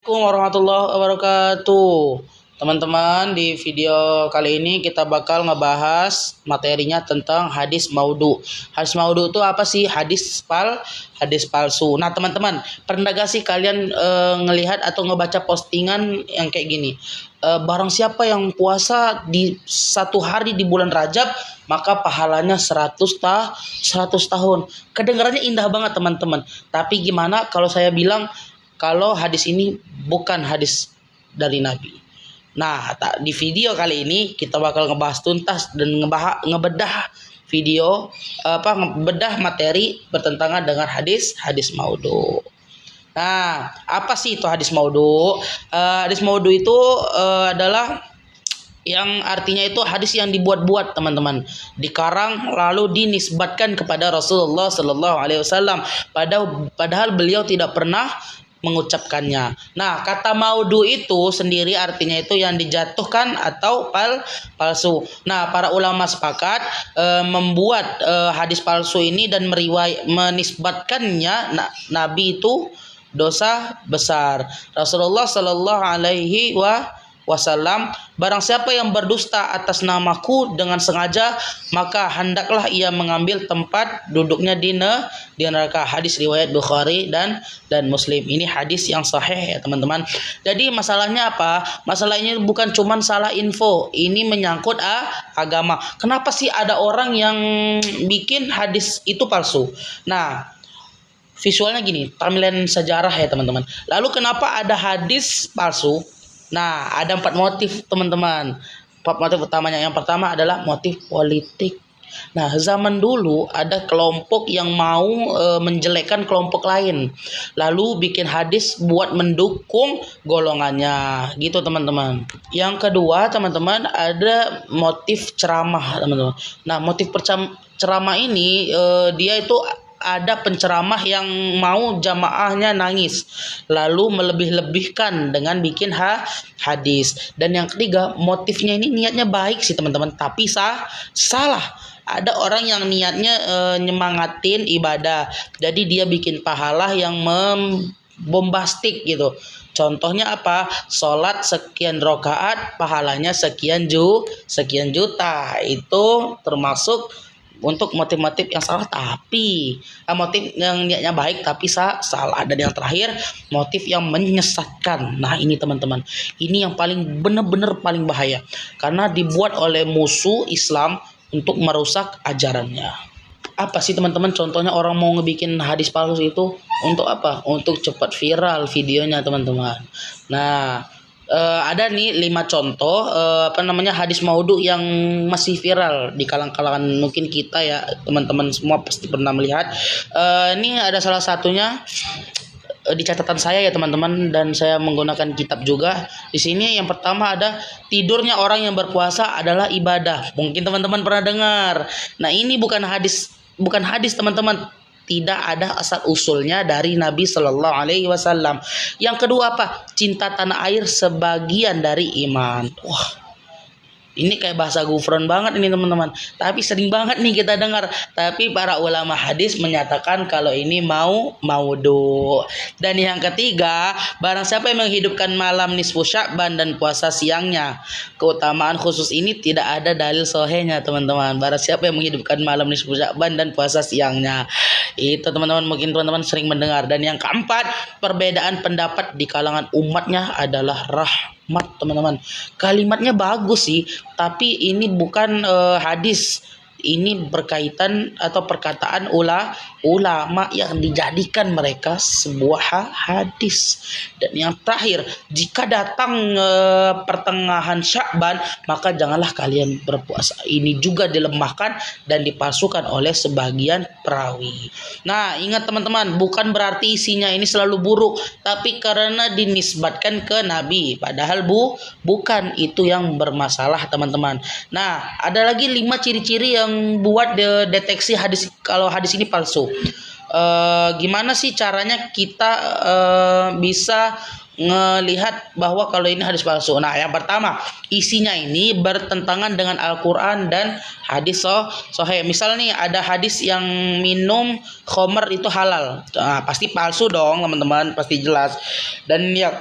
Assalamualaikum warahmatullahi wabarakatuh. Teman-teman, di video kali ini kita bakal ngebahas materinya tentang hadis maudhu. Hadis maudhu itu apa sih? Hadis palsu. Nah, teman-teman, pernah gak sih kalian ngelihat atau ngebaca postingan yang kayak gini? Barang siapa yang puasa di satu hari di bulan Rajab, maka pahalanya 100 tahun. Kedengarannya indah banget, teman-teman. Tapi gimana kalau saya bilang kalau hadis ini bukan hadis dari Nabi? Nah, di video kali ini kita bakal ngebahas tuntas dan ngebedah video ngebedah materi bertentangan dengan hadis maudhu. Nah, apa sih itu hadis maudhu? Hadis maudhu itu adalah yang artinya itu hadis yang dibuat-buat, teman-teman, dikarang lalu dinisbatkan kepada Rasulullah Sallallahu Alaihi Wasallam, padahal beliau tidak pernah mengucapkannya. Nah, kata maudhu itu sendiri artinya itu yang dijatuhkan atau palsu. Nah, para ulama sepakat membuat hadis palsu ini dan menisbatkannya Nabi itu dosa besar. Rasulullah Sallallahu Alaihi Wasallam, barang siapa yang berdusta atas namaku dengan sengaja, maka hendaklah ia mengambil tempat duduknya di neraka. Hadis riwayat Bukhari dan Muslim. Ini hadis yang sahih ya, teman-teman. Jadi masalahnya apa? Masalahnya bukan cuma salah info, ini menyangkut agama. Kenapa sih ada orang yang bikin hadis itu palsu? Nah, visualnya gini, timeline sejarah ya, teman-teman. Lalu kenapa ada hadis palsu? Nah, ada 4 motif, teman-teman. 4 motif utamanya. Yang pertama adalah motif politik. Nah, zaman dulu ada kelompok yang mau menjelekkan kelompok lain, lalu bikin hadis buat mendukung golongannya, gitu, teman-teman. Yang kedua, teman-teman, ada motif ceramah, teman-teman. Nah, motif ceramah ini dia itu ada penceramah yang mau jamaahnya nangis, lalu melebih-lebihkan dengan bikin hadis. Dan yang ketiga, motifnya ini niatnya baik sih, teman-teman, tapi salah. Ada orang yang niatnya nyemangatin ibadah, jadi dia bikin pahala yang bombastik gitu. Contohnya apa? Sholat sekian rakaat pahalanya sekian juta. Itu termasuk untuk motif-motif yang salah, tapi motif yang niatnya baik tapi salah. Dan yang terakhir, motif yang menyesatkan. Nah, ini, teman-teman, ini yang paling benar-benar paling bahaya, karena dibuat oleh musuh Islam untuk merusak ajarannya. Apa sih, teman-teman, contohnya orang mau ngebikin hadis palsu itu untuk apa? Untuk cepat viral videonya, teman-teman. Nah, ada nih 5 contoh hadis maudhu yang masih viral di kalangan mungkin kita ya, teman-teman semua pasti pernah melihat. Ini ada salah satunya di catatan saya ya, teman-teman, dan saya menggunakan kitab juga. Di sini yang pertama ada tidurnya orang yang berpuasa adalah ibadah. Mungkin teman-teman pernah dengar. Nah, ini bukan hadis, teman-teman. Tidak ada asal usulnya dari Nabi Shallallahu Alaihi Wasallam. Yang kedua apa? Cinta tanah air sebagian dari iman. Wah, ini kayak bahasa gufron banget ini, teman-teman. Tapi sering banget nih kita dengar. Tapi para ulama hadis menyatakan kalau ini maudhu. Dan yang ketiga, barang siapa yang menghidupkan malam nisfu Sya'ban dan puasa siangnya. Keutamaan khusus ini tidak ada dalil sahihnya, teman-teman. Barang siapa yang menghidupkan malam nisfu Sya'ban dan puasa siangnya. Itu, teman-teman, mungkin teman-teman sering mendengar. Dan yang keempat, perbedaan pendapat di kalangan umatnya adalah rahmat, teman-teman. Kalimatnya bagus sih, tapi ini bukan hadis. Ini berkaitan atau perkataan ulama yang dijadikan mereka sebuah hadis. Dan yang terakhir, jika datang pertengahan Sya'ban, maka janganlah kalian berpuasa. Ini juga dilemahkan dan dipalsukan oleh sebagian perawi. Nah, ingat, teman-teman, bukan berarti isinya ini selalu buruk, tapi karena dinisbatkan ke Nabi, padahal bukan itu yang bermasalah, teman-teman. Nah, ada lagi 5 ciri-ciri yang buat deteksi kalau hadis ini palsu. Gimana sih caranya kita bisa ngelihat bahwa kalau ini hadis palsu? Nah, yang pertama, isinya ini bertentangan dengan Al-Quran dan hadis sahih. Misal nih ada hadis yang minum khamr itu halal. Nah, pasti palsu dong, teman-teman, pasti jelas. Dan ya,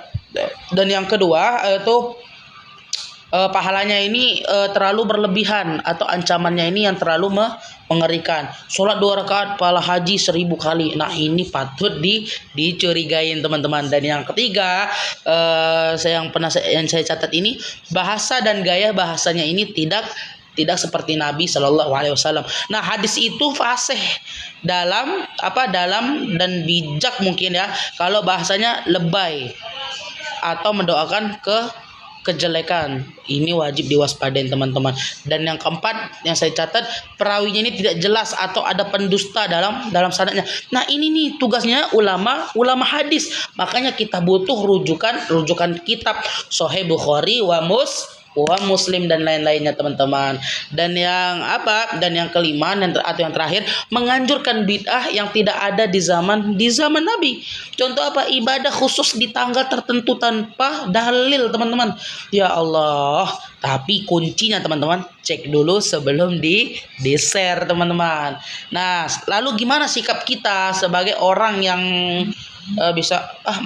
Dan yang kedua itu pahalanya ini terlalu berlebihan atau ancamannya ini yang terlalu mengerikan. Sholat 2 rakaat pahala haji 1000 kali. Nah ini patut dicurigain teman-teman. Dan yang ketiga yang saya catat ini, bahasa dan gaya bahasanya ini tidak seperti Nabi Shallallahu Alaihi Wasallam. Nah hadis itu fasih dalam dan bijak mungkin ya. Kalau bahasanya lebay atau mendoakan kejelekan, ini wajib diwaspadain teman-teman. Dan yang keempat yang saya catat, perawinya ini tidak jelas atau ada pendusta dalam sanadnya. Nah ini nih tugasnya ulama hadis, makanya kita butuh rujukan kitab Sahih Bukhari wa Muslim dan lain-lainnya teman-teman. Dan yang kelima atau yang terakhir, menganjurkan bid'ah yang tidak ada di zaman Nabi. Contoh apa? Ibadah khusus di tanggal tertentu tanpa dalil teman-teman. Ya Allah. Tapi kuncinya teman-teman, cek dulu sebelum di-share teman-teman. Nah, lalu gimana sikap kita sebagai orang yang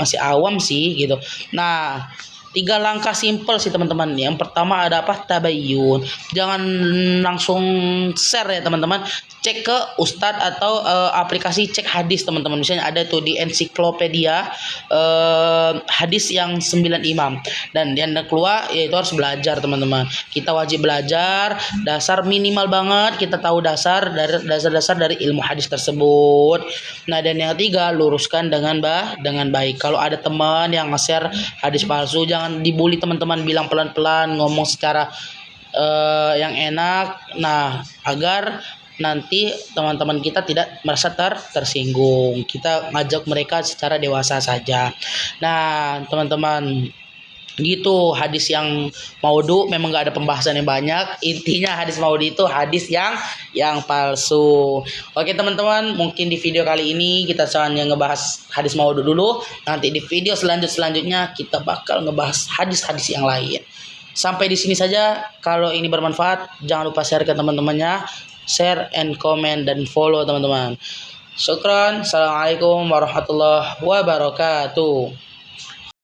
masih awam sih gitu. Nah, 3 langkah simpel sih teman-teman. Yang pertama ada apa? Tabayyun. Jangan langsung share ya teman-teman. Cek ke ustadz atau aplikasi cek hadis teman-teman. Misalnya ada tuh di ensiklopedia hadis yang 9 imam. Dan yang kedua yaitu harus belajar teman-teman. Kita wajib belajar dasar minimal banget. Kita tahu dasar dari ilmu hadis tersebut. Nah dan yang ketiga, luruskan dengan baik. Kalau ada teman yang nge-share hadis palsu, jangan dibully teman-teman, bilang pelan-pelan, ngomong secara yang enak. Nah agar nanti teman-teman kita tidak merasa tersinggung. Kita ngajak mereka secara dewasa saja. Nah teman-teman, gitu hadis yang maudhu memang gak ada pembahasan yang banyak. Intinya hadis maudhu itu hadis yang palsu. Oke teman-teman, mungkin di video kali ini kita hanya ngebahas hadis maudhu dulu. Nanti di video selanjutnya kita bakal ngebahas hadis-hadis yang lain. Sampai di sini saja. Kalau ini bermanfaat, jangan lupa share ke teman-temannya. Share and comment dan follow teman-teman. Syukran. Assalamualaikum warahmatullahi wabarakatuh.